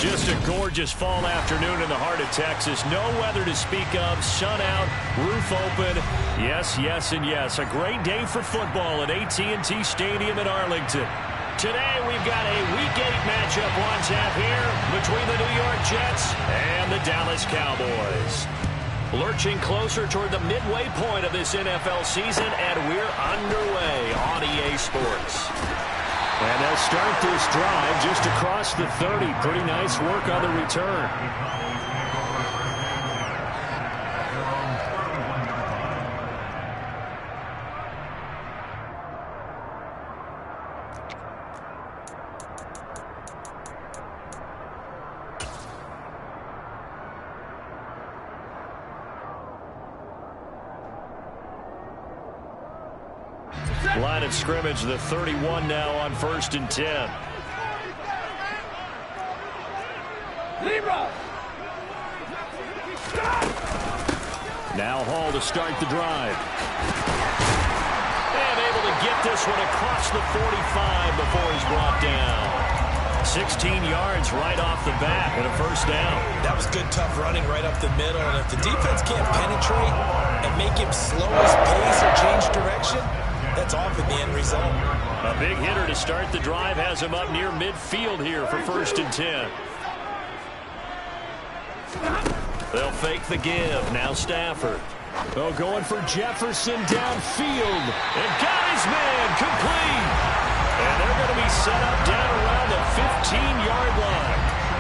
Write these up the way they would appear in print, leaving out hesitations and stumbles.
Just a gorgeous fall afternoon in the heart of Texas. No weather to speak of. Sun out, roof open. Yes, yes, and yes. A great day for football at AT&T Stadium in Arlington. Today we've got a Week 8 matchup on tap here between the New York Jets and the Dallas Cowboys. Lurching closer toward the midway point of this NFL season, and we're underway on EA Sports. And they'll start this drive just across the 30. Pretty nice work on the return. Line of scrimmage, the 31 now on 1st and 10. Now Hall to start the drive. And able to get this one across the 45 before he's brought down. 16 yards right off the bat and a first down. That was good, tough running right up the middle. And if the defense can't penetrate and make him slow his pace or change direction, that's off in the end result. A big hitter to start the drive has him up near midfield here for 1st and 10. They'll fake the give. Now Stafford. Oh, going for Jefferson downfield. And got his man complete. And they're going to be set up down around the 15-yard line.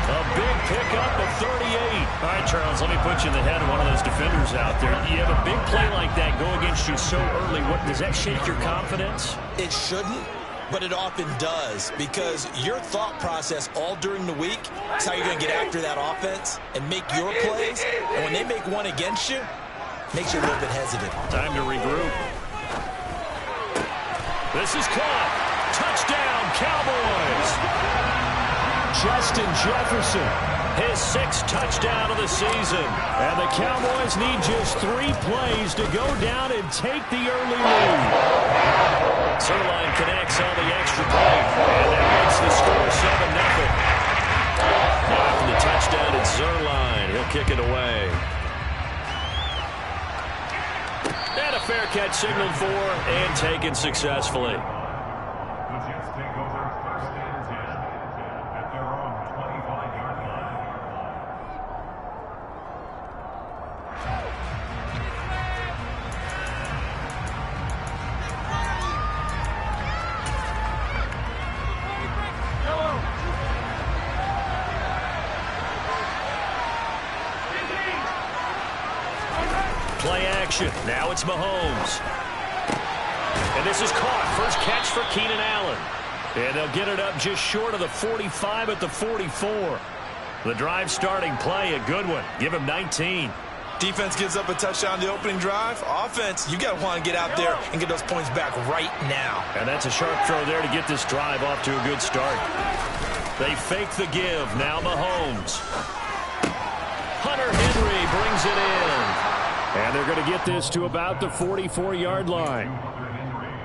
A big pickup of 38. All right, Charles, let me put you in the head of one of those defenders out there. You have a big play like that go against you so early. Does that shake your confidence? It shouldn't, but it often does, because your thought process all during the week is how you're going to get after that offense and make your plays. And when they make one against you, it makes you a little bit hesitant. Time to regroup. This is caught. Touchdown, Cowboys. Justin Jefferson, his 6th touchdown of the season. And the Cowboys need just 3 plays to go down and take the early lead. Zerline connects on the extra point, and that makes the score 7-0. Now after the touchdown, it's Zerline. He'll kick it away. And a fair catch signaled for and taken successfully. Play action. Now it's Mahomes. And this is caught. First catch for Keenan Allen. And they'll get it up just short of the 45 at the 44. The drive starting play, a good one. Give him 19. Defense gives up a touchdown the opening drive. Offense, you got to want to get out there and get those points back right now. And that's a sharp throw there to get this drive off to a good start. They fake the give. Now Mahomes. Hunter Henry brings it in. And they're going to get this to about the 44-yard line.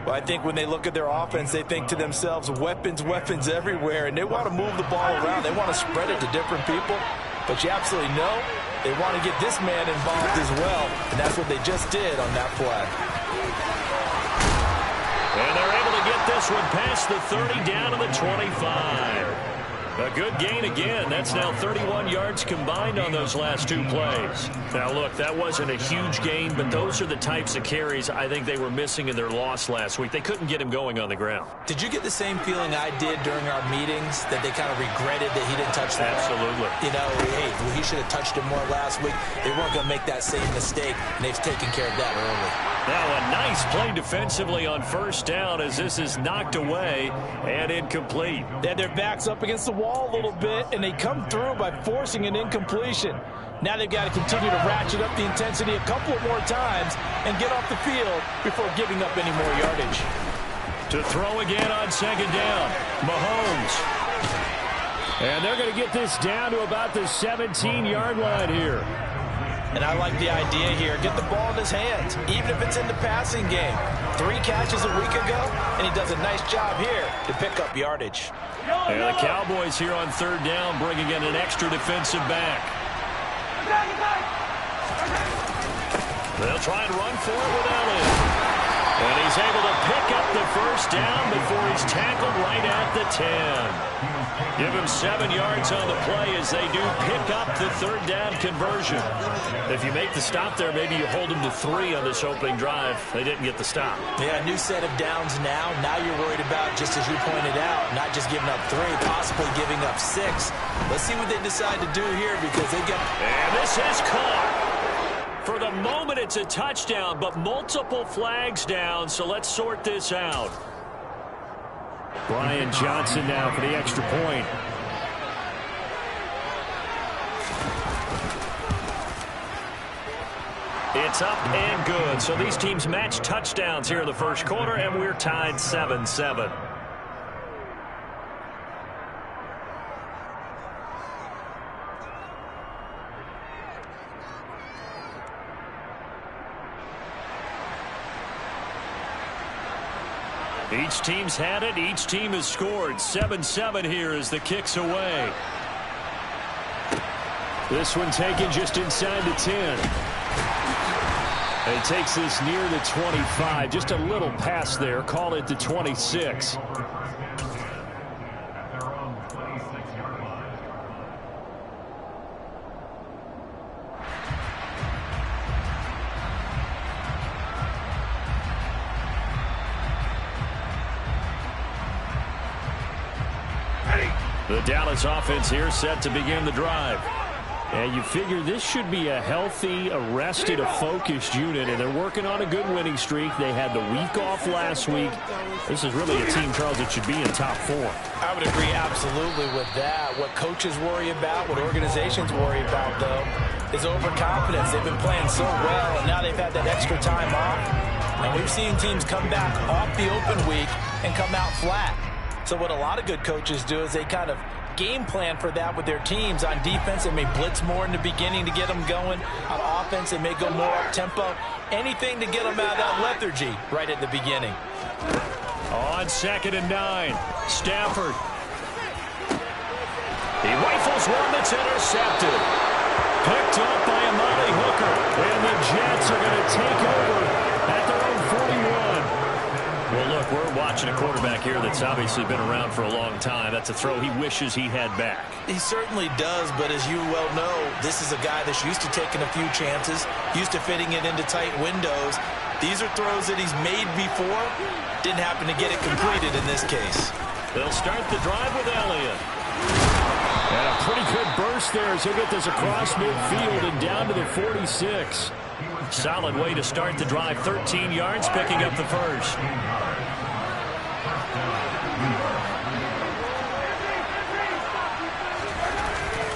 Well, I think when they look at their offense, they think to themselves, weapons, weapons everywhere, and they want to move the ball around. They want to spread it to different people. But you absolutely know they want to get this man involved as well, and that's what they just did on that play. And they're able to get this one past the 30 down to the 25. A good gain again. That's now 31 yards combined on those last 2 plays. Now, look, that wasn't a huge gain, but those are the types of carries I think they were missing in their loss last week. They couldn't get him going on the ground. Did you get the same feeling I did during our meetings, that they kind of regretted that he didn't touch that? Absolutely. You know, hey, well, he should have touched it more last week. They weren't going to make that same mistake, and they've taken care of that early. Now a nice play defensively on 1st down as this is knocked away and incomplete. They had their backs up against the wall a little bit, and they come through by forcing an incompletion. Now they've got to continue to ratchet up the intensity a couple of more times and get off the field before giving up any more yardage. To throw again on 2nd down, Mahomes. And they're going to get this down to about the 17-yard line here. And I like the idea here. Get the ball in his hands, even if it's in the passing game. 3 catches a week ago, and he does a nice job here to pick up yardage. And the Cowboys here on 3rd down, bringing in an extra defensive back. They'll try and run for it with Elliott. And he's able to pick up the 1st down before he's tackled right at the 10. Give him 7 yards on the play as they do pick up the 3rd down conversion. If you make the stop there, maybe you hold them to 3 on this opening drive. They didn't get the stop. Yeah, new set of downs now. Now you're worried about, just as you pointed out, not just giving up 3, possibly giving up 6. Let's see what they decide to do here because they got... And this is caught. For the moment, it's a touchdown, but multiple flags down, so let's sort this out. Brian Johnson now for the extra point. It's up and good. So these teams match touchdowns here in the 1st quarter, and we're tied 7-7. Each team's had it. Each team has scored. 7-7 here as the kick's away. This one taken just inside the 10. It takes this near the 25. Just a little pass there. Call it the 26. The Dallas offense here set to begin the drive. And you figure this should be a healthy, arrested, a focused unit, and they're working on a good winning streak. They had the week off last week. This is really a team, Charles, that should be in top 4. I would agree absolutely with that. What coaches worry about, what organizations worry about, though, is overconfidence. They've been playing so well, and now they've had that extra time off. And we've seen teams come back off the open week and come out flat. So what a lot of good coaches do is they kind of game plan for that with their teams. On defense, they may blitz more in the beginning to get them going. On offense, they may go more up-tempo. Anything to get them out of that lethargy right at the beginning. On 2nd and 9, Stafford. He rifles one that's intercepted. Picked up by Amari Hooker. And the Jets are going to take over at their own 41. Well, look, we're watching a quarterback here that's obviously been around for a long time. That's a throw he wishes he had back. He certainly does, but as you well know, this is a guy that's used to taking a few chances, used to fitting it into tight windows. These are throws that he's made before. Didn't happen to get it completed in this case. They'll start the drive with Elliott. And a pretty good burst there as he'll get this across midfield and down to the 46. Solid way to start the drive. 13 yards, picking up the 1st.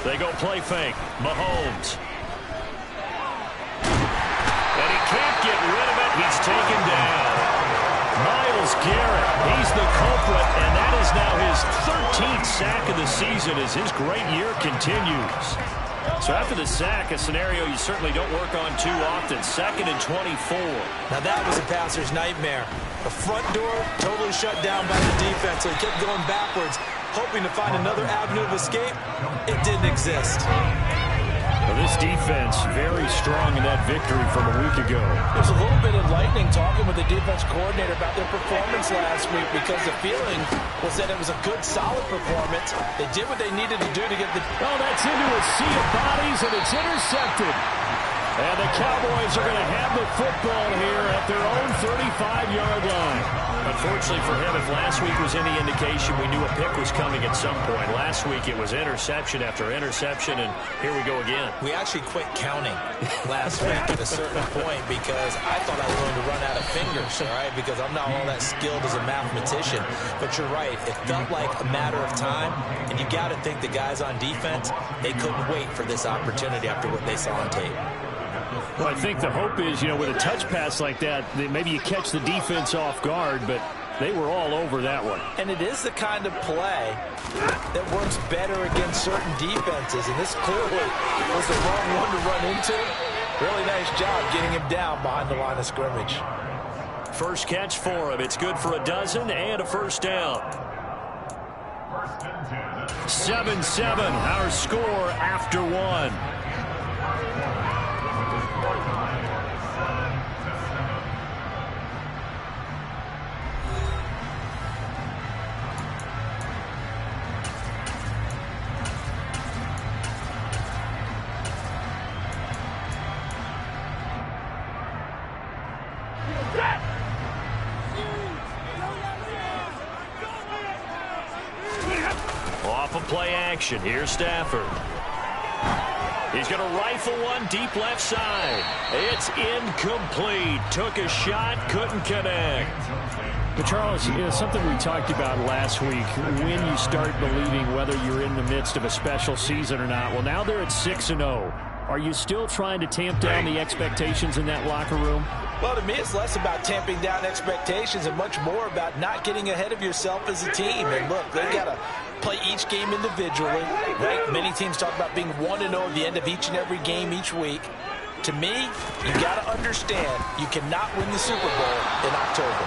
They go play fake. Mahomes. And he can't get rid of it. He's taken down. Myles Garrett, he's the culprit, and that is now his 13th sack of the season as his great year continues. So after the sack, a scenario you certainly don't work on too often. 2nd and 24. Now that was a passer's nightmare. The front door totally shut down by the defense, so he kept going backwards, hoping to find another avenue of escape. It didn't exist. Well, this defense very strong in that victory from a week ago. There's a little bit of lightning talking with the defense coordinator about their performance last week because the feeling was that it was a good, solid performance. They did what they needed to do to get the... Oh, that's into a sea of bodies, and it's intercepted. And the Cowboys are going to have the football here at their own 35-yard line. Unfortunately for him, if last week was any indication, we knew a pick was coming at some point. Last week it was interception after interception, and here we go again. We actually quit counting last week at a certain point because I thought I was going to run out of fingers, all right, because I'm not all that skilled as a mathematician. But you're right. It felt like a matter of time, and you got to think the guys on defense, they couldn't wait for this opportunity after what they saw on tape. Well, I think the hope is, you know, with a touch pass like that, maybe you catch the defense off guard, but they were all over that one. And it is the kind of play that works better against certain defenses, and this clearly was the wrong one to run into. Really nice job getting him down behind the line of scrimmage. First catch for him. It's good for a dozen and a first down. 7-7, our score after one. Off of play action. Here's Stafford. He's going to rifle one deep left side. It's incomplete. Took a shot, couldn't connect. But Charles, something we talked about last week, when you start believing whether you're in the midst of a special season or not. Well, now they're at 6-0. Are you still trying to tamp down the expectations in that locker room? Well, to me, it's less about tamping down expectations and much more about not getting ahead of yourself as a team. And look, they've got to play each game individually, right? Many teams talk about being 1-0 at the end of each and every game each week. To me, you got to understand you cannot win the Super Bowl in October.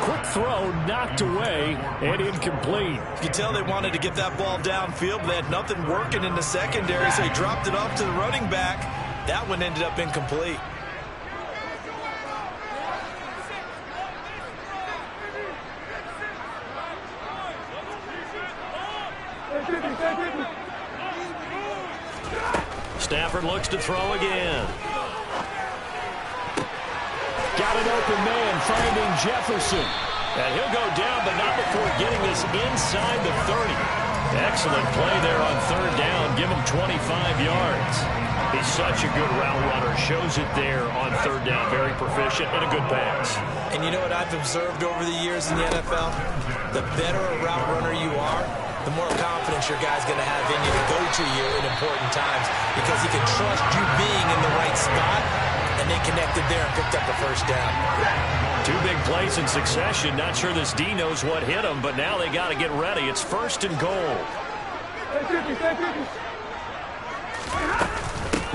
Quick throw, knocked away, and incomplete. You can tell they wanted to get that ball downfield, but they had nothing working in the secondary, so he dropped it off to the running back. That one ended up incomplete. Stafford looks to throw again. Got an open man, finding Jefferson. And he'll go down, but not before getting this inside the 30. Excellent play there on third down. Give him 25 yards. He's such a good route runner. Shows it there on third down. Very proficient and a good pass. And you know what I've observed over the years in the NFL? The better a route runner you are, the more confidence your guy's going to have in you to go to you in important times because he can trust you being in the right spot, and they connected there and picked up the first down. Two big plays in succession. Not sure this D knows what hit him, but now they got to get ready. It's first and goal.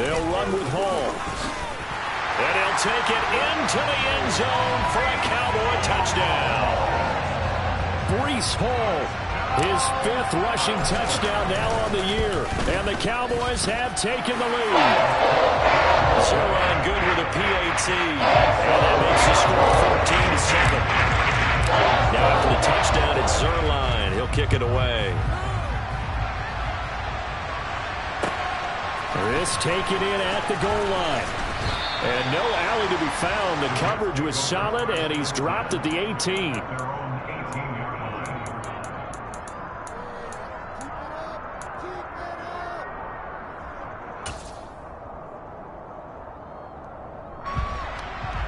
They'll run with Hall. And he'll take it into the end zone for a Cowboy touchdown. Breece Hall, his 5th rushing touchdown now on the year. And the Cowboys have taken the lead. Zerline good with a PAT. And that makes the score 14-7. Now after the touchdown, it's Zerline. He'll kick it away. This taken in at the goal line. And no alley to be found. The coverage was solid, and he's dropped at the 18.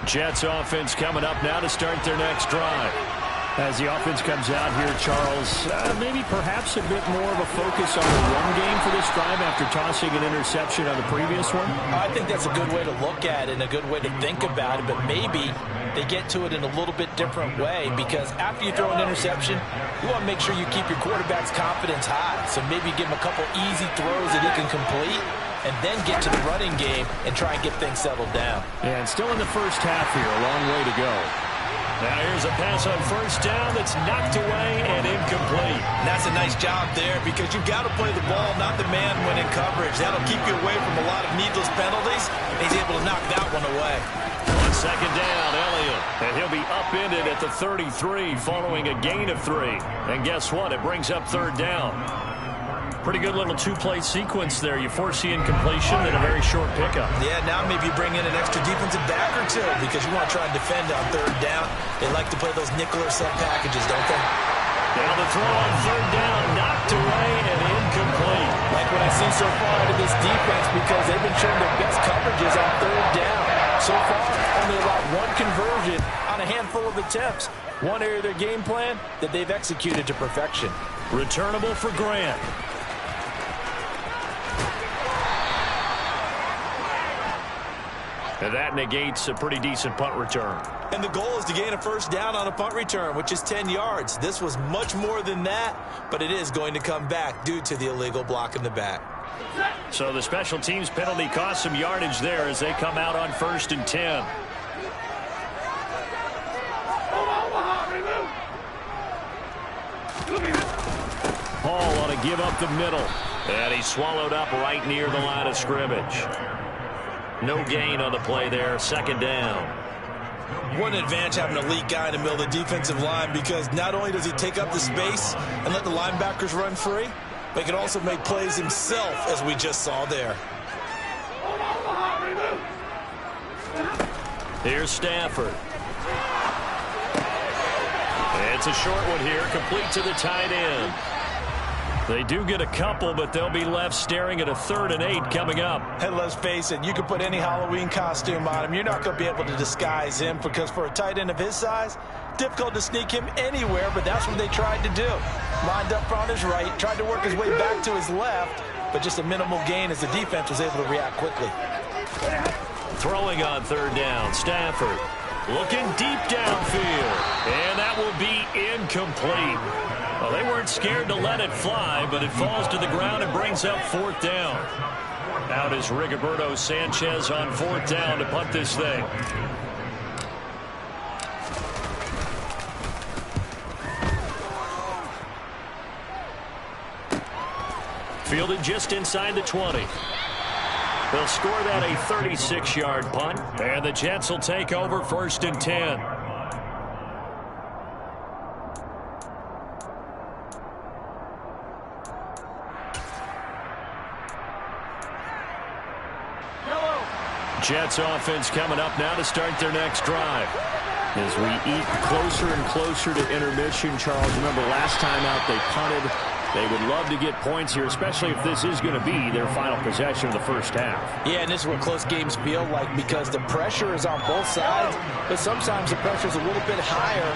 Jets offense coming up now to start their next drive. As the offense comes out here, Charles, maybe perhaps a bit more of a focus on the run game for this drive after tossing an interception on the previous one? I think that's a good way to look at it and a good way to think about it, but maybe they get to it in a little bit different way because after you throw an interception, you want to make sure you keep your quarterback's confidence high. So maybe give him a couple easy throws that he can complete and then get to the running game and try and get things settled down. Yeah, and still in the first half here, a long way to go. Now here's a pass on first down that's knocked away and incomplete. And that's a nice job there because you've got to play the ball, not the man when in coverage. That'll keep you away from a lot of needless penalties. And he's able to knock that one away. On second down, Elliott. And he'll be upended at the 33 following a gain of 3. And guess what? It brings up third down. Pretty good little two-play sequence there. You foresee incompletion and a very short pickup. Yeah, now maybe you bring in an extra defensive back or two because you want to try and defend on third down. They like to play those nickel or sub packages, don't they? Now the throw on third down, knocked away and incomplete. Like what I've seen so far out of this defense because they've been showing their best coverages on third down. So far, only allowed one conversion on a handful of attempts. One area of their game plan that they've executed to perfection. Returnable for Grant. And that negates a pretty decent punt return. And the goal is to gain a first down on a punt return, which is 10 yards. This was much more than that, but it is going to come back due to the illegal block in the back. So the special teams penalty cost some yardage there as they come out on 1st and 10. Hall ought to give up the middle. And he's swallowed up right near the line of scrimmage. No gain on the play there. 2nd down. What an advantage having an elite guy in the middle of the defensive line, because not only does he take up the space and let the linebackers run free, but he can also make plays himself, as we just saw there. Here's Stafford. It's a short one here, complete to the tight end. They do get a couple, but they'll be left staring at a 3rd and 8 coming up. And let's face it, you can put any Halloween costume on him. You're not going to be able to disguise him, because for a tight end of his size, difficult to sneak him anywhere, but that's what they tried to do. Lined up on his right, tried to work his way back to his left, but just a minimal gain as the defense was able to react quickly. Throwing on 3rd down, Stafford looking deep downfield, and that will be incomplete. Well, they weren't scared to let it fly, but it falls to the ground and brings up 4th down. Out is Rigoberto Sanchez on 4th down to punt this thing. Fielded just inside the 20. They'll score that a 36-yard punt, and the Jets will take over 1st and 10. Jets offense coming up now to start their next drive. As we eat closer and closer to intermission, Charles, remember last time out they punted. They would love to get points here, especially if this is going to be their final possession of the first half. Yeah, and this is what close games feel like, because the pressure is on both sides, but sometimes the pressure is a little bit higher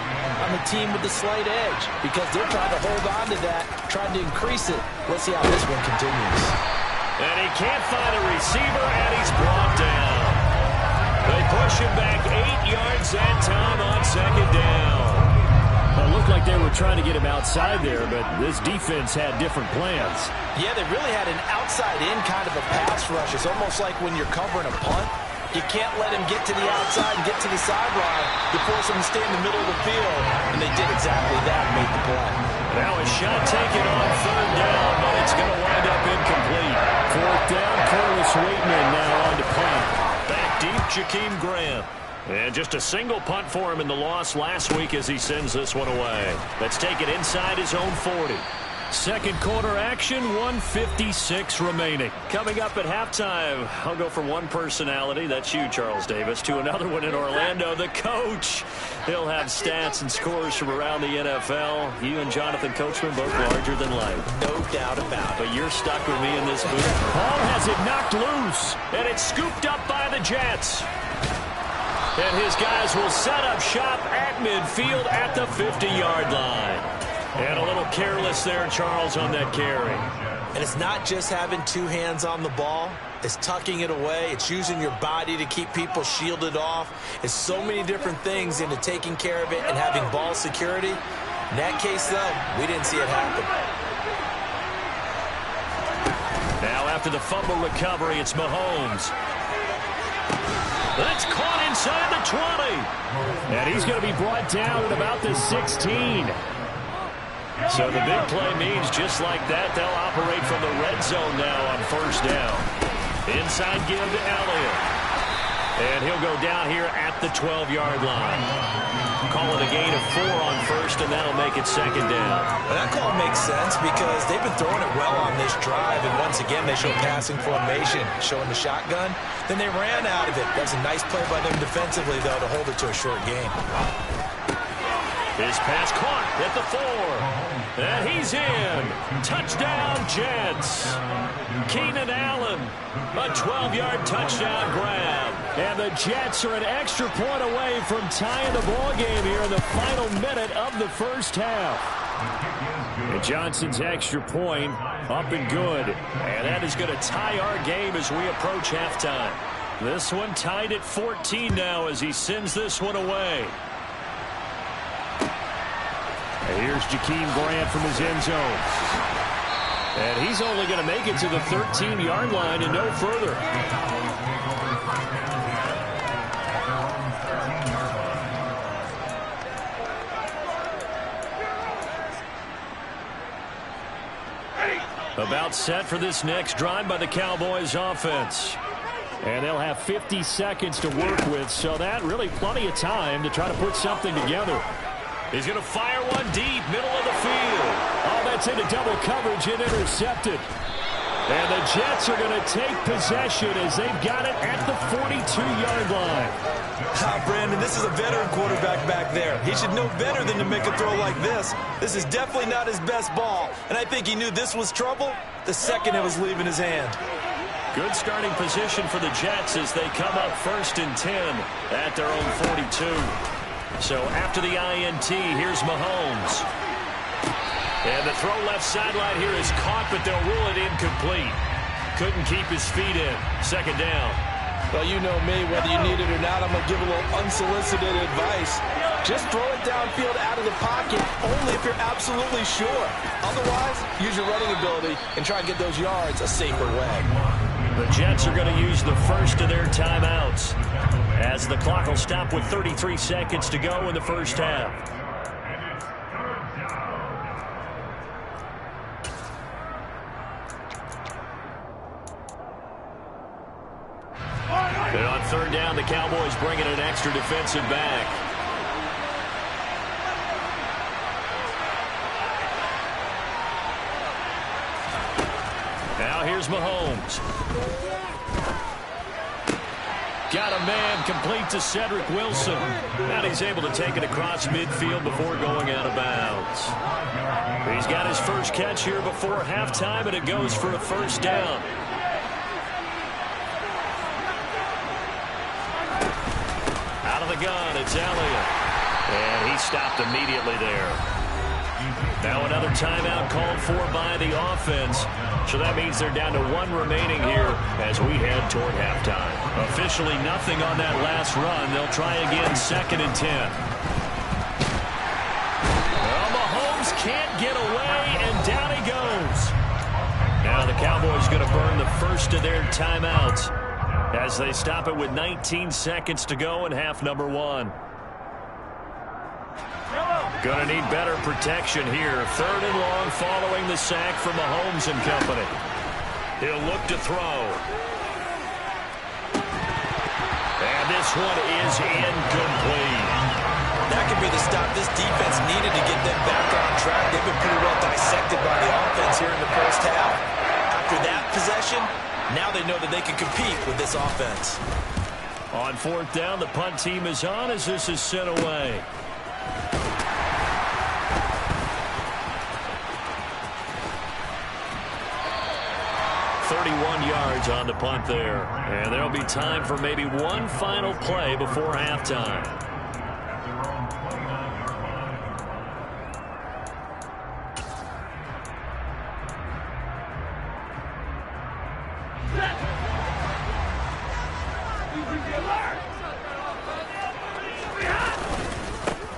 on the team with the slight edge, because they're trying to hold on to that, trying to increase it. Let's see how this one continues. And he can't find a receiver, and he's brought down. They push him back 8 yards that time on 2nd down. Well, it looked like they were trying to get him outside there, but this defense had different plans. Yeah, they really had an outside-in kind of a pass rush. It's almost like when you're covering a punt, you can't let him get to the outside and get to the sideline. You force him to stay in the middle of the field, and they did exactly that and made the play. Now a shot taken on 3rd down, but it's going to wind up incomplete. 4th down, Curtis Waitman now on to punt. Back deep, Jakeem Grant. And just a single punt for him in the loss last week as he sends this one away. Let's take it inside his own 40. 2nd quarter action, 1:56 remaining. Coming up at halftime, I'll go from one personality, that's you, Charles Davis, to another one in Orlando, the coach. He'll have stats and scores from around the NFL. You and Jonathan Coachman both larger than life. No doubt about it. But you're stuck with me in this booth. Hall has it knocked loose. And it's scooped up by the Jets. And his guys will set up shop at midfield at the 50-yard line. And a little careless there, Charles, on that carry. And it's not just having 2 hands on the ball. It's tucking it away. It's using your body to keep people shielded off. It's so many different things into taking care of it and having ball security. In that case, though, we didn't see it happen. Now after the fumble recovery, it's Mahomes. That's caught inside the 20. And he's going to be brought down at about the 16. So the big play means just like that, they'll operate from the red zone now on 1st down. Inside give to Elliott. And he'll go down here at the 12-yard line. Call it a gain of 4 on 1st, and that'll make it 2nd down. Well, that call makes sense because they've been throwing it well on this drive, and once again they show passing formation, showing the shotgun. Then they ran out of it. That was a nice play by them defensively, though, to hold it to a short gain. His pass caught at the 4. And he's in. Touchdown, Jets. Keenan Allen, a 12-yard touchdown grab. And the Jets are an extra point away from tying the ball game here in the final minute of the first half. And Johnson's extra point up and good. And that is going to tie our game as we approach halftime. This one tied at 14 now as he sends this one away. And here's Jakeem Grant from his end zone. And he's only going to make it to the 13-yard line and no further. About set for this next drive by the Cowboys offense. And they'll have 50 seconds to work with, so that really plenty of time to try to put something together. He's going to fire one deep, middle of the field. Oh, that's into double coverage and intercepted. And the Jets are going to take possession as they've got it at the 42-yard line. Brandon, this is a veteran quarterback back there. He should know better than to make a throw like this. This is definitely not his best ball, and I think he knew this was trouble the second it was leaving his hand. Good starting position for the Jets as they come up 1st and 10 at their own 42. So after the INT, here's Mahomes. And the throw left sideline here is caught, but they'll rule it incomplete. Couldn't keep his feet in. 2nd down. Well, you know me, whether you need it or not, I'm going to give a little unsolicited advice. Just throw it downfield out of the pocket, only if you're absolutely sure. Otherwise, use your running ability and try and get those yards a safer way. The Jets are going to use the first of their timeouts as the clock will stop with 33 seconds to go in the first half. And on 3rd down, the Cowboys bring in an extra defensive back. Now here's Mahomes. Got a man complete to Cedric Wilson. And he's able to take it across midfield before going out of bounds. He's got his first catch here before halftime, and it goes for a 1st down. Out of the gun, it's Elliott. And he stopped immediately there. Now another timeout called for by the offense. So that means they're down to 1 remaining here as we head toward halftime. Officially nothing on that last run. They'll try again 2nd and 10. Well, Mahomes can't get away, and down he goes. Now the Cowboys going to burn the first of their timeouts as they stop it with 19 seconds to go in half number 1. Going to need better protection here. 3rd and long following the sack from Mahomes and company. He'll look to throw. And this one is incomplete. That could be the stop this defense needed to get them back on track. They've been pretty well dissected by the offense here in the first half. After that possession, now they know that they can compete with this offense. On 4th down, the punt team is on as this is sent away. 31 yards on the punt there. And there'll be time for maybe one final play before halftime.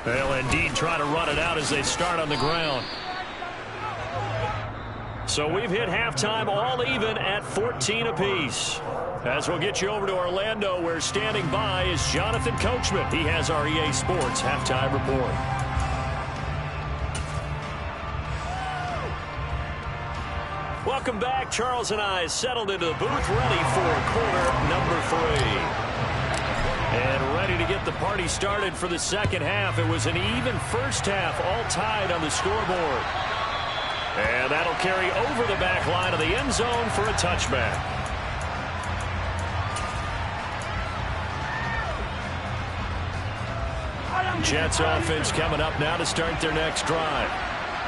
They'll indeed try to run it out as they start on the ground. So we've hit halftime all even at 14 apiece. As we'll get you over to Orlando, where standing by is Jonathan Coachman. He has our EA Sports halftime report. Welcome back. Charles and I settled into the booth, ready for quarter number 3. And ready to get the party started for the second half. It was an even first half, all tied on the scoreboard. And that'll carry over the back line of the end zone for a touchback. Jets offense coming up now to start their next drive.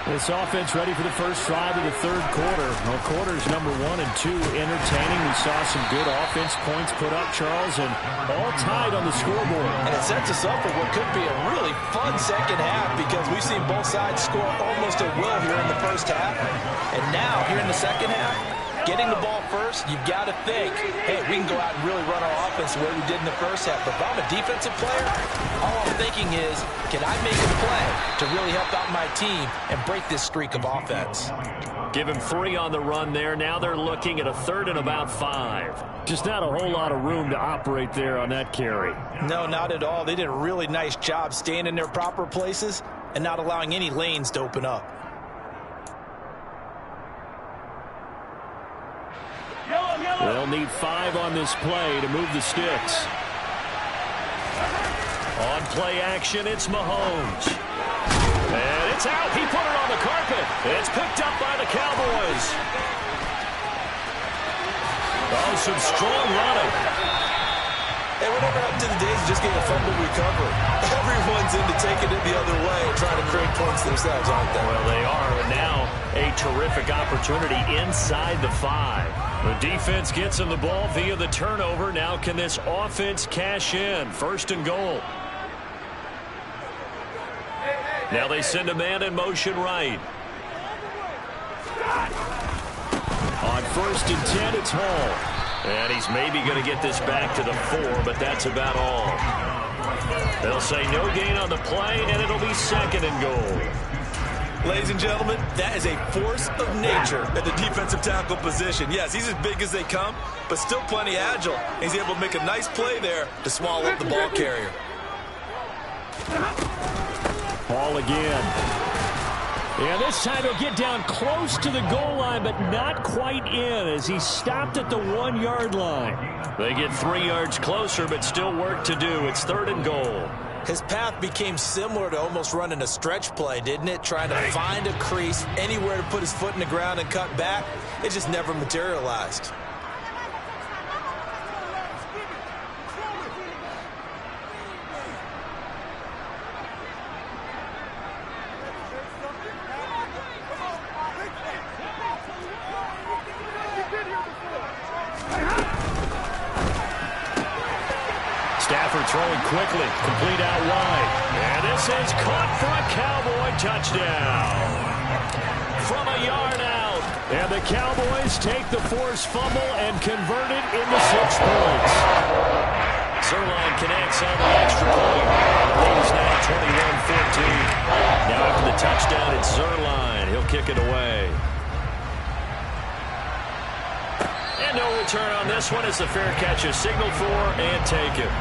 This offense ready for the first drive of the third quarter. Well, quarters number 1 and 2 entertaining. We saw some good offense points put up, Charles, and all tied on the scoreboard. And it sets us up for what could be a really fun second half, because we've seen both sides score almost at will here in the first half. And now, here in the second half, getting the ball first, you've got to think, hey, we can go out and really run our offense the way we did in the first half. But if I'm a defensive player, all I'm thinking is, can I make a play to really help out my team and break this streak of offense? Give him 3 on the run there. Now they're looking at a 3rd and about 5. Just not a whole lot of room to operate there on that carry. No, not at all. They did a really nice job staying in their proper places and not allowing any lanes to open up. They'll need 5 on this play to move the sticks. On play action, it's Mahomes. And it's out. He put it on the carpet. It's picked up by the Cowboys. Oh, some strong running. Hey, whatever happened to the days of just getting a fumble recovery? Everyone's into taking it the other way and trying to create points themselves, aren't they? Well, they are. And now a terrific opportunity inside the 5. The defense gets him the ball via the turnover. Now can this offense cash in? 1st and goal. Now they send a man in motion right. On 1st and 10, it's Hall. And he's maybe going to get this back to the 4, but that's about all. They'll say no gain on the play, and it'll be 2nd and goal. Ladies and gentlemen, that is a force of nature at the defensive tackle position. Yes, he's as big as they come, but still plenty agile. He's able to make a nice play there to swallow up the ball carrier. Ball again. Yeah, this time he'll get down close to the goal line, but not quite in as he stopped at the 1-yard line. They get 3 yards closer, but still work to do. It's 3rd and goal. His path became similar to almost running a stretch play, didn't it? Trying to find a crease, anywhere to put his foot in the ground and cut back. It just never materialized. Stafford throwing quickly, complete out wide. And this is caught for a Cowboy touchdown. From a yard out. And the Cowboys take the forced fumble and convert it into 6 points. Zerline connects on the extra point. The lead is now 21-14. Now after the touchdown, it's Zerline. He'll kick it away. And no return on this one as the fair catch is signaled for and taken.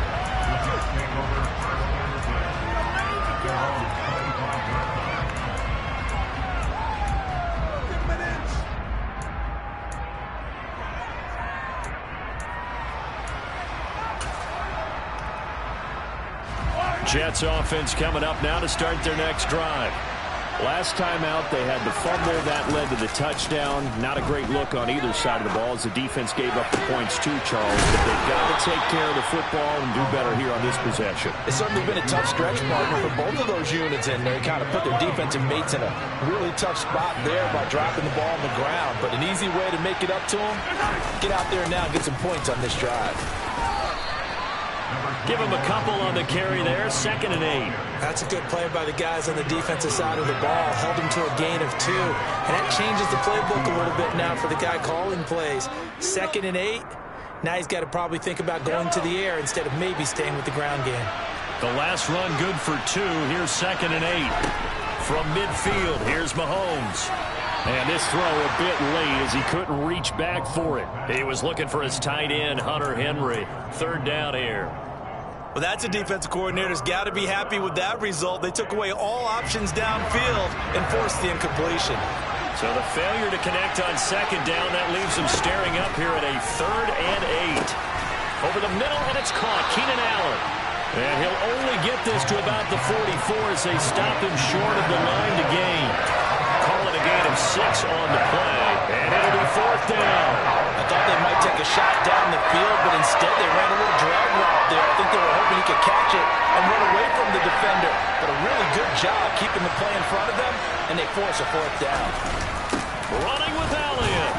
Jets offense coming up now to start their next drive. Last time out, they had the fumble. That led to the touchdown. Not a great look on either side of the ball as the defense gave up the points too, Charles. But they've got to take care of the football and do better here on this possession. It's certainly been a tough stretch, partner, for both of those units in there. Kind of put their defensive mates in a really tough spot there by dropping the ball on the ground. But an easy way to make it up to them, get out there now and get some points on this drive. Give him a couple on the carry there. 2nd and 8. That's a good play by the guys on the defensive side of the ball. Held him to a gain of 2. And that changes the playbook a little bit now for the guy calling plays. 2nd and 8. Now he's got to probably think about going to the air instead of maybe staying with the ground game. The last run good for 2. Here's 2nd and 8. From midfield, here's Mahomes. And this throw a bit late as he couldn't reach back for it. He was looking for his tight end, Hunter Henry. 3rd down here. Well, that's a defensive coordinator's got to be happy with that result. They took away all options downfield and forced the incompletion. So the failure to connect on 2nd down, that leaves them staring up here at a 3rd and 8. Over the middle, and it's caught. Keenan Allen. And he'll only get this to about the 44 as they stop him short of the line to gain. Call it a gain of 6 on the play, and it'll be 4th down. I thought they might take a shot down the field, but instead they ran a little drag route there. I think they were hoping he could catch it and run away from the defender. But a really good job keeping the play in front of them, and they force a 4th down. Running with Elliott.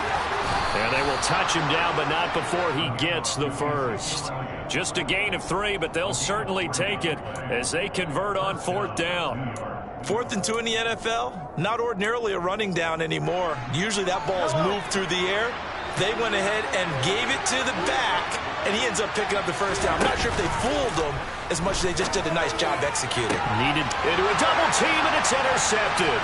And they will touch him down, but not before he gets the 1st. Just a gain of 3, but they'll certainly take it as they convert on 4th down. 4th and 2 in the NFL, not ordinarily a running down anymore. Usually that ball is moved through the air. They went ahead and gave it to the back, and he ends up picking up the 1st down. I'm not sure if they fooled him as much as they just did a nice job executing. Needed into a double team, and it's intercepted.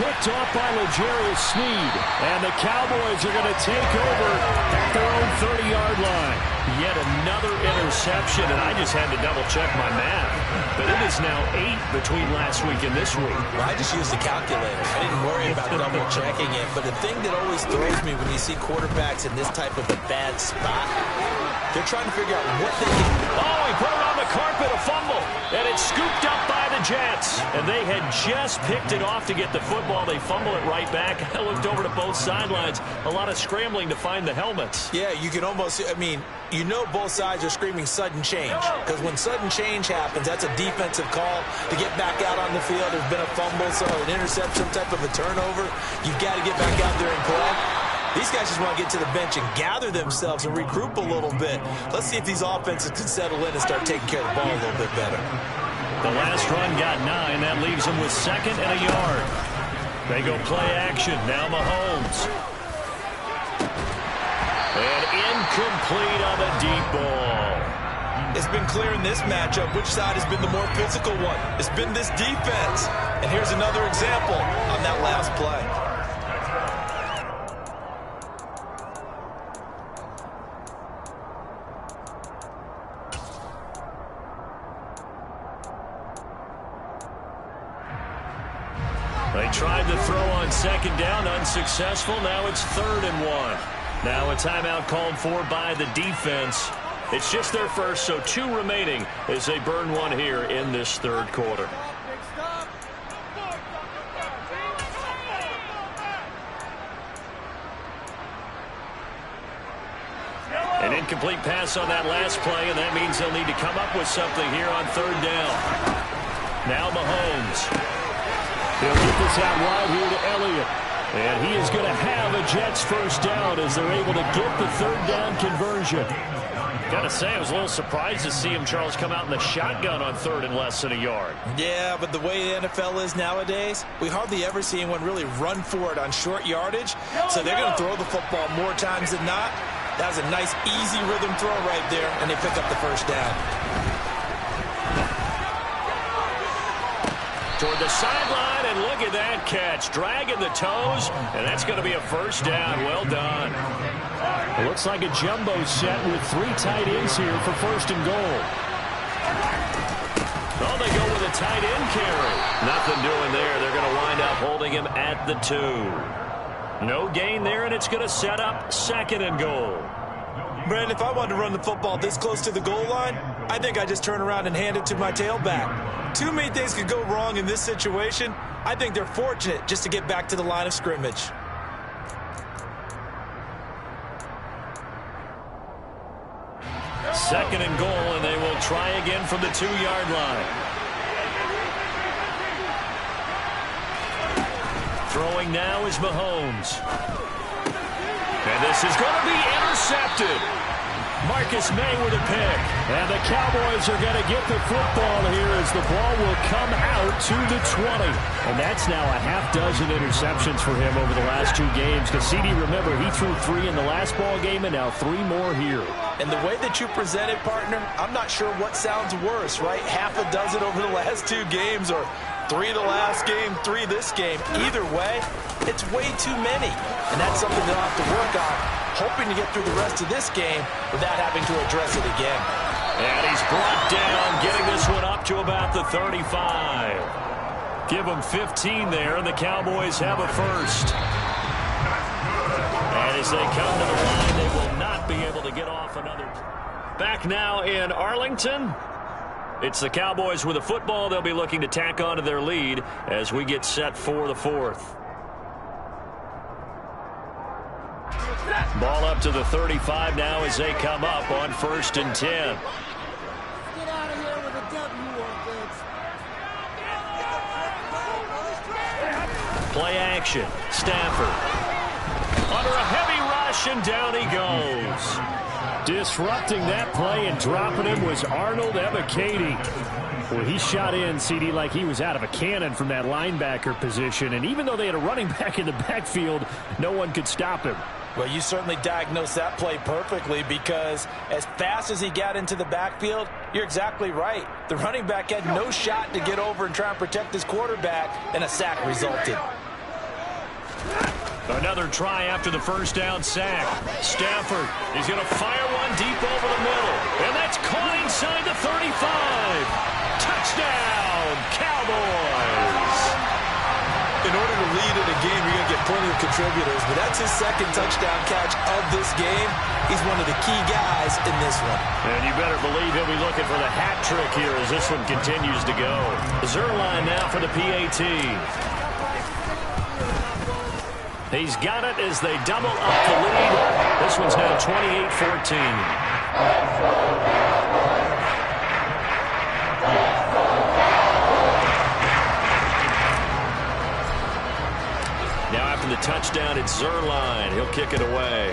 picked off by L'Jarius Sneed. And the Cowboys are going to take over at their own 30-yard line. Yet another interception, and I just had to double-check my math. But it is now 8 between last week and this week. Well, I just used the calculator. I didn't worry about double-checking it. But the thing that always throws me when you see quarterbacks in this type of a bad spot, they're trying to figure out what they can do. Oh, he put it on the carpet, a fumble. And it's scooped up by the Jets. And they had just picked it off to get the football. They fumble it right back. I looked over to both sidelines. A lot of scrambling to find the helmets. Yeah, you can almost, you know both sides are screaming sudden change. Because when sudden change happens, that's a defensive call to get back out on the field. There's been a fumble, so an interception, type of a turnover. You've got to get back out there and play. These guys just want to get to the bench and gather themselves and regroup a little bit. Let's see if these offenses can settle in and start taking care of the ball a little bit better. The last run got 9. That leaves them with 2nd and a yard. They go play action. Now Mahomes. And incomplete on a deep ball. It's been clear in this matchup which side has been the more physical one. It's been this defense. And here's another example on that last play. They tried to throw on 2nd down, unsuccessful. Now it's 3rd and 1. Now a timeout called for by the defense. It's just their first, so 2 remaining as they burn one here in this 3rd quarter. An incomplete pass on that last play, and that means they'll need to come up with something here on 3rd down. Now Mahomes. He'll get this out wide here to Elliott. And he is going to have a Jets first down as they're able to get the 3rd down conversion. Got to say, I was a little surprised to see him, Charles, come out in the shotgun on 3rd and less than a yard. Yeah, but the way the NFL is nowadays, we hardly ever see anyone really run for it on short yardage. So they're going to throw the football more times than not. That was a nice, easy rhythm throw right there, and they pick up the first down. Toward the sideline, and look at that catch. Dragging the toes, and that's going to be a first down. Well done. It looks like a jumbo set with 3 tight ends here for 1st and goal. Oh, they go with a tight end carry. Nothing doing there. They're going to wind up holding him at the 2. No gain there, and it's going to set up 2nd and goal. Brandon, if I wanted to run the football this close to the goal line, I think I just turn around and hand it to my tailback. Too many things could go wrong in this situation. I think they're fortunate just to get back to the line of scrimmage. Second and goal, and they will try again from the 2-yard line. Throwing now is Mahomes. And this is going to be intercepted. Marcus May with a pick. And the Cowboys are going to get the football here as the ball will come out to the 20. And that's now a half dozen interceptions for him over the last 2 games. Because CD, remember, he threw 3 in the last ball game and now 3 more here. And the way that you present it, partner, I'm not sure what sounds worse, right? Half a dozen over the last 2 games or 3 the last game, 3 this game. Either way, it's way too many. And that's something they'll have to work on, hoping to get through the rest of this game without having to address it again. And he's brought down, getting this one up to about the 35. Give them 15 there, and the Cowboys have a first. And as they come to the line, they will not be able to get off another. Back now in Arlington. It's the Cowboys with the football. They'll be looking to tack on to their lead as we get set for the 4th. Ball up to the 35 now as they come up on 1st and 10. Get out of here with a W offense. Play action. Stafford. Under a heavy rush, and down he goes. Disrupting that play and dropping him was Arnold Ebiketie. Well, he shot in, CD, like he was out of a cannon from that linebacker position. And even though they had a running back in the backfield, no one could stop him. Well, you certainly diagnosed that play perfectly because as fast as he got into the backfield, you're exactly right. The running back had no shot to get over and try and protect his quarterback, and a sack resulted. Another try after the first down sack. Stafford is going to fire one deep over the middle. And that's caught inside the 35. Touchdown, Cowboys. In order to lead in a game, you're going to get plenty of contributors, but that's his second touchdown catch of this game. He's one of the key guys in this one. And you better believe he'll be looking for the hat trick here as this one continues to go. Zerline now for the PAT. He's got it as they double up the lead. This one's now 28-14. Now after the touchdown, it's Zerline. He'll kick it away.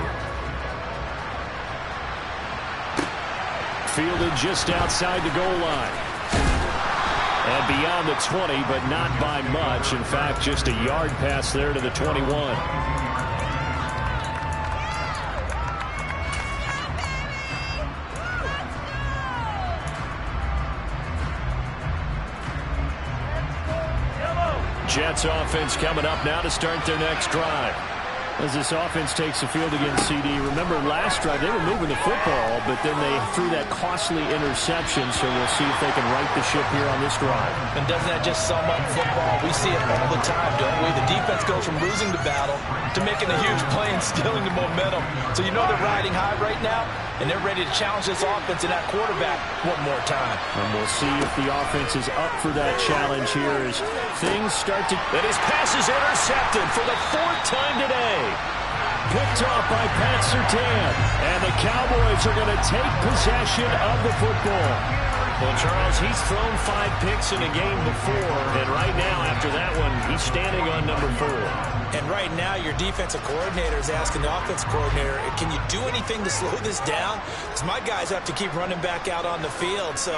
Fielded just outside the goal line. And beyond the 20, but not by much. In fact, just a yard pass there to the 21. Jets offense coming up now to start their next drive. As this offense takes the field against CD, remember last drive they were moving the football, but then they threw that costly interception, so we'll see if they can right the ship here on this drive. And doesn't that just sum up football? We see it all the time, don't we? The defense goes from losing the battle to making a huge play and stealing the momentum. So you know they're riding high right now, and they're ready to challenge this offense and that quarterback one more time. And we'll see if the offense is up for that challenge here as things start to... And his pass is intercepted for the fourth time today. Picked off by Pat Surtain. And the Cowboys are going to take possession of the football. Well, Charles, he's thrown 5 picks in a game before, and right now, after that one, he's standing on number 4. And right now, your defensive coordinator is asking the offensive coordinator, can you do anything to slow this down? Because my guys have to keep running back out on the field. So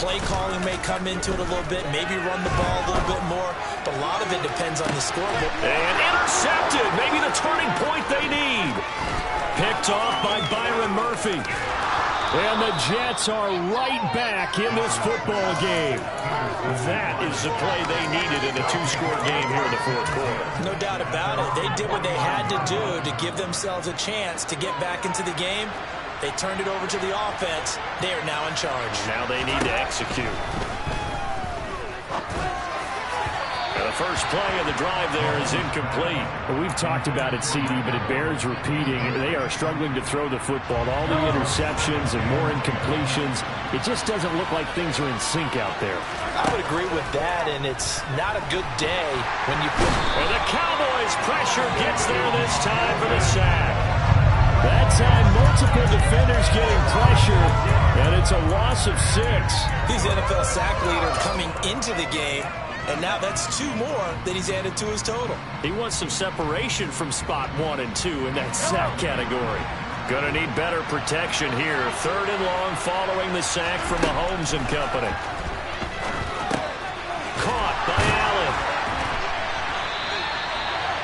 play calling may come into it a little bit, maybe run the ball a little bit more. But a lot of it depends on the scoreboard. And intercepted, maybe the turning point they need. Picked off by Byron Murphy. And the Jets are right back in this football game. That is the play they needed in a 2-score game here in the fourth quarter. No doubt about it. They did what they had to do to give themselves a chance to get back into the game. They turned it over to the offense. They are now in charge. Now they need to execute. And the first play of the drive there is incomplete. Well, we've talked about it, CD, but it bears repeating. They are struggling to throw the football. All the interceptions and more incompletions. It just doesn't look like things are in sync out there. I would agree with that, and it's not a good day when you put... Well, the Cowboys' pressure gets there this time for the sack. That time, multiple defenders getting pressure, and it's a loss of 6. He's NFL sack leader coming into the game. And now that's 2 more that he's added to his total. He wants some separation from spot 1 and 2 in that sack category. Gonna need better protection here. 3rd and long following the sack from Mahomes and company. Caught by Allen.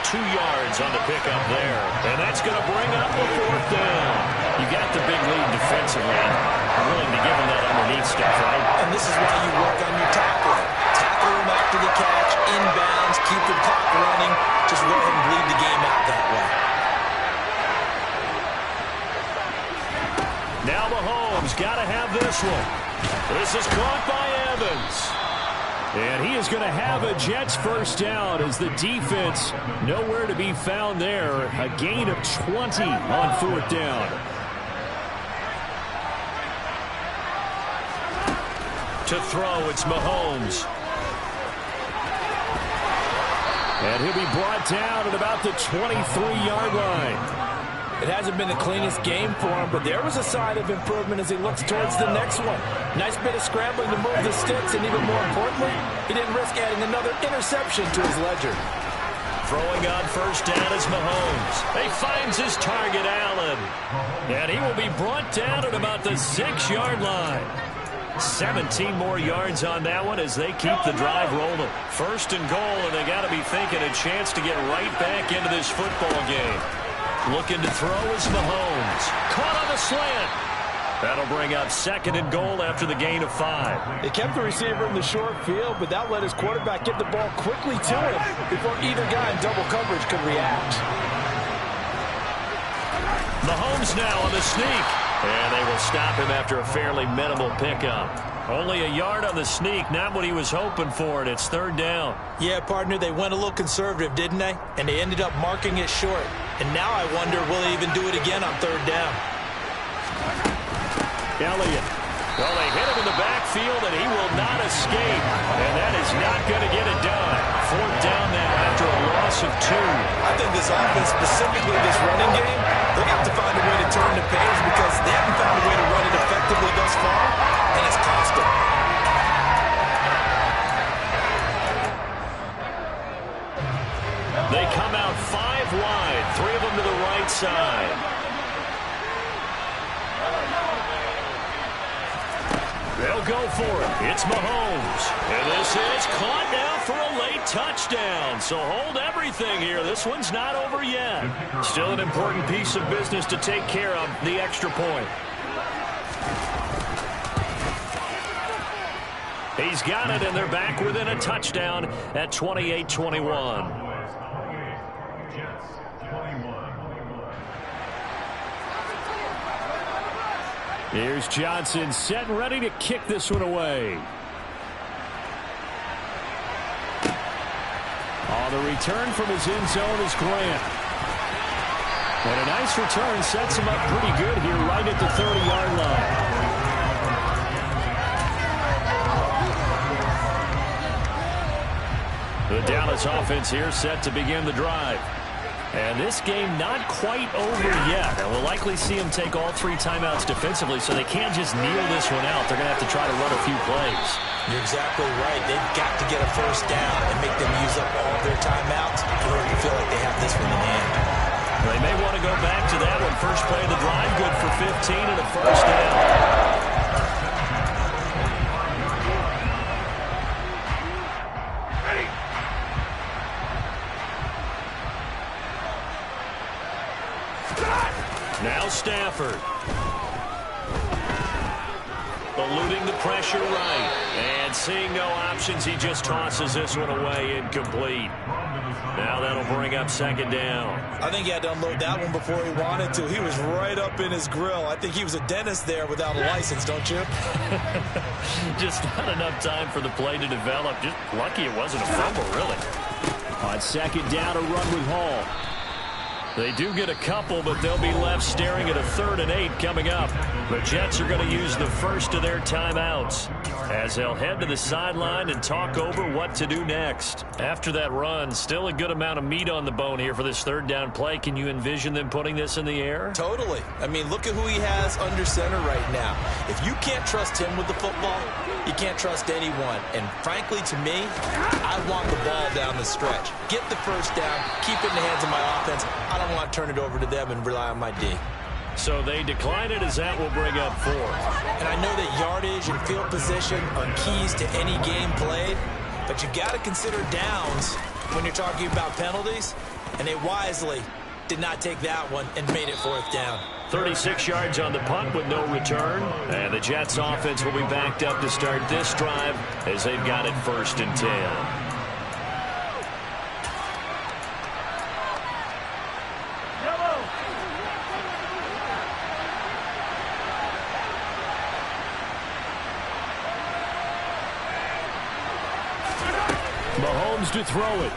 2 yards on the pickup there. And that's gonna bring up the 4th down. You got the big lead defensively. I'm willing to give him that underneath stuff, right? And this is why you work on your tackling. After the catch, inbounds, keep the clock running. Just go ahead and bleed the game out that way. Now Mahomes got to have this one. This is caught by Evans. And he is going to have a Jets first down as the defense nowhere to be found there. A gain of 20 on 4th down. To throw, it's Mahomes. And he'll be brought down at about the 23-yard line. It hasn't been the cleanest game for him, but there was a sign of improvement as he looks towards the next one. Nice bit of scrambling to move the sticks, and even more importantly, he didn't risk adding another interception to his ledger. Throwing on first down is Mahomes. He finds his target, Allen. And he will be brought down at about the 6-yard line. 17 more yards on that one as they keep the drive rolling. 1st and goal, and they got to be thinking a chance to get right back into this football game. Looking to throw is Mahomes. Caught on the slant. That'll bring up 2nd and goal after the gain of 5. They kept the receiver in the short field, but that let his quarterback get the ball quickly to him before either guy in double coverage could react. Mahomes now on the sneak. And they will stop him after a fairly minimal pickup. Only a yard on the sneak, not what he was hoping for, and it's third down. Yeah, partner, they went a little conservative, didn't they? And they ended up marking it short. And now I wonder, will they even do it again on third down? Elliott. Well, they hit him in the backfield, and he will not escape. And that is not going to get it done. Fourth down now after a loss of 2. I think this offense, specifically this running game, they're going to have to find a way to turn the page because they haven't found a way to run it effectively thus far, and it's cost them. They come out 5 wide, 3 of them to the right side. They'll go for it. It's Mahomes. And this is caught now for a late touchdown. So hold everything here. This one's not over yet. Still an important piece of business to take care of, the extra point. He's got it, and they're back within a touchdown at 28-21. Here's Johnson set and ready to kick this one away. On the return from his end zone is Grant. And a nice return sets him up pretty good here right at the 30-yard line. The Dallas offense here set to begin the drive. And this game not quite over yet. And we'll likely see them take all 3 timeouts defensively, so they can't just kneel this one out. They're going to have to try to run a few plays. You're exactly right. They've got to get a first down and make them use up all their timeouts in order to feel like they have this one in hand. They may want to go back to that one. First play of the drive, good for 15 and a first down. Now Stafford. Eluding the pressure right. And seeing no options, he just tosses this one away incomplete. Now that'll bring up second down. I think he had to unload that one before he wanted to. He was right up in his grill. I think he was a dentist there without a license, don't you? Just not enough time for the play to develop. Just lucky it wasn't a fumble, really. On second down, a run with Hall. They do get a couple, but they'll be left staring at a 3rd and 8 coming up. The Jets are going to use the first of their timeouts as they'll head to the sideline and talk over what to do next. After that run, still a good amount of meat on the bone here for this 3rd down play. Can you envision them putting this in the air? Totally. I mean, look at who he has under center right now. If you can't trust him with the football, you can't trust anyone. And frankly, to me, I want the ball down the stretch. Get the first down, keep it in the hands of my offense. I don't want to turn it over to them and rely on my D. So they decline it as that will bring up 4th. And I know that yardage and field position are keys to any game played, but you got to consider downs when you're talking about penalties, and they wisely did not take that one and made it 4th down. 36 yards on the punt with no return, and the Jets offense will be backed up to start this drive as they've got it 1st and 10. Mahomes to throw it.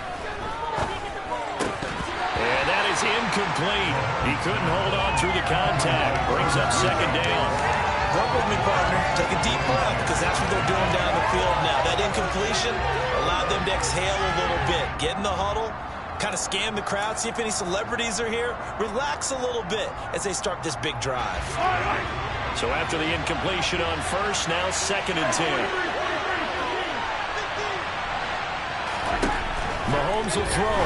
And that is incomplete. He couldn't hold on through the contact. Brings up second down. Work with me, partner. Take a deep breath because that's what they're doing down the field now. That incompletion allowed them to exhale a little bit. Get in the huddle, kind of scan the crowd, see if any celebrities are here. Relax a little bit as they start this big drive. So after the incompletion on first, now 2nd and 10. Mahomes will throw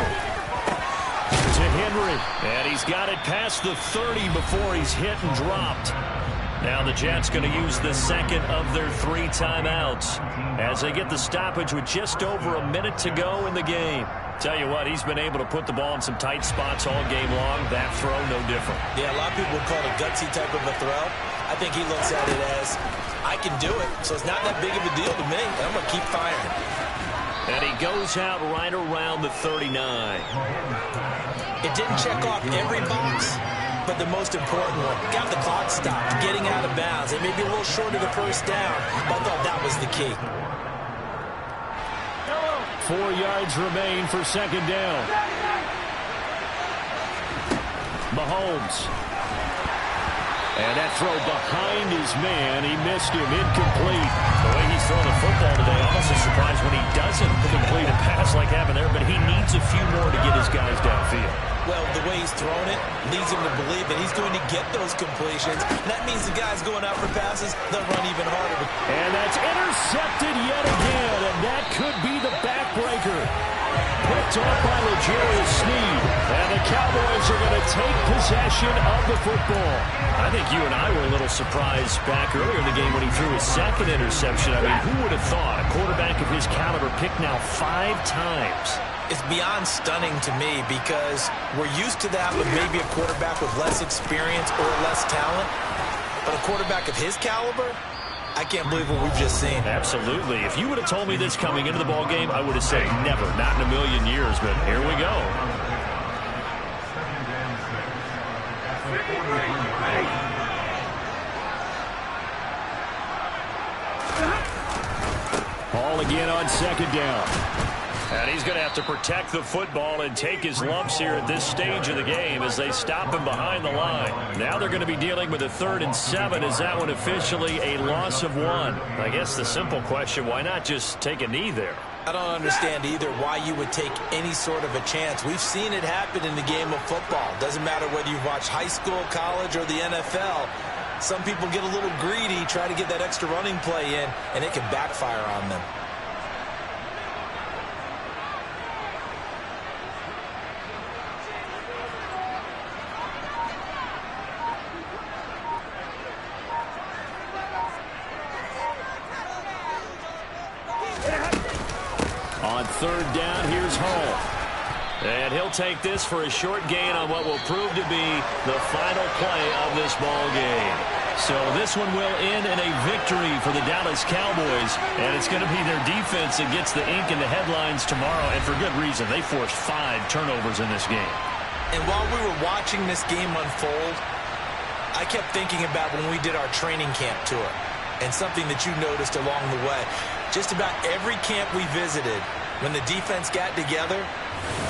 to Henry, and he's got it past the 30 before he's hit and dropped. Now the Jets going to use the 2nd of their 3 timeouts as they get the stoppage with just over a minute to go in the game. Tell you what, he's been able to put the ball in some tight spots all game long. That throw, no different. Yeah, a lot of people would call it a gutsy type of a throw. I think he looks at it as, I can do it, so it's not that big of a deal to me, and I'm going to keep firing. And he goes out right around the 39. It didn't check off every box, but the most important one, got the clock stopped, getting out of bounds. It may be a little short of the first down, but I thought that was the key. 4 yards remain for second down. Mahomes. And that throw behind his man. He missed him. Incomplete. The way he's throwing the football today, almost a surprise when he doesn't complete a pass like happened there, but he needs a few more to get his guys downfield. Well, the way he's thrown it leads him to believe that he's going to get those completions. That means the guys going out for passes, they'll run even harder. And that's intercepted yet again, and that could be the backbreaker. Picked off by L'Jarius Sneed, and the Cowboys are going to take possession of the football. I think you and I were a little surprised back earlier in the game when he threw his second interception. I mean, who would have thought a quarterback of his caliber picked now 5 times? It's beyond stunning to me because we're used to that with maybe a quarterback with less experience or less talent. But a quarterback of his caliber, I can't believe what we've just seen. Absolutely. If you would have told me this coming into the ball game, I would have said never, not in a million years. But here we go. Ball again on second down. And he's going to have to protect the football and take his lumps here at this stage of the game as they stop him behind the line. Now they're going to be dealing with a 3rd and 7. Is that one officially a loss of 1? I guess the simple question, why not just take a knee there? I don't understand either why you would take any sort of a chance. We've seen it happen in the game of football. Doesn't matter whether you've watched high school, college, or the NFL. Some people get a little greedy, try to get that extra running play in, and it can backfire on them. On 3rd down, here's Hall. And he'll take this for a short gain on what will prove to be the final play of this ball game. So this one will end in a victory for the Dallas Cowboys. And it's going to be their defense that gets the ink in the headlines tomorrow. And for good reason. They forced 5 turnovers in this game. And while we were watching this game unfold, I kept thinking about when we did our training camp tour. And something that you noticed along the way. Just about every camp we visited, when the defense got together,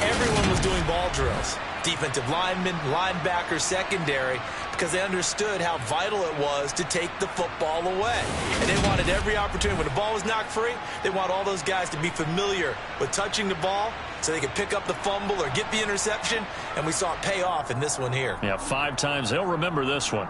everyone was doing ball drills. Defensive linemen, linebackers, secondary, because they understood how vital it was to take the football away. And they wanted every opportunity. When the ball was knocked free, they want all those guys to be familiar with touching the ball so they could pick up the fumble or get the interception. And we saw it pay off in this one here. Yeah, 5 times. They'll remember this one.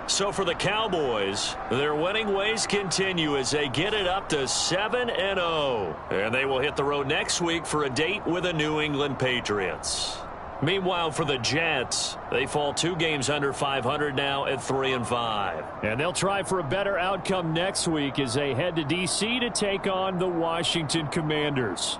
So for the Cowboys, their winning ways continue as they get it up to 7-0. And they will hit the road next week for a date with the New England Patriots. Meanwhile, for the Jets, they fall 2 games under 500 now at 3-5. And they'll try for a better outcome next week as they head to D.C. to take on the Washington Commanders.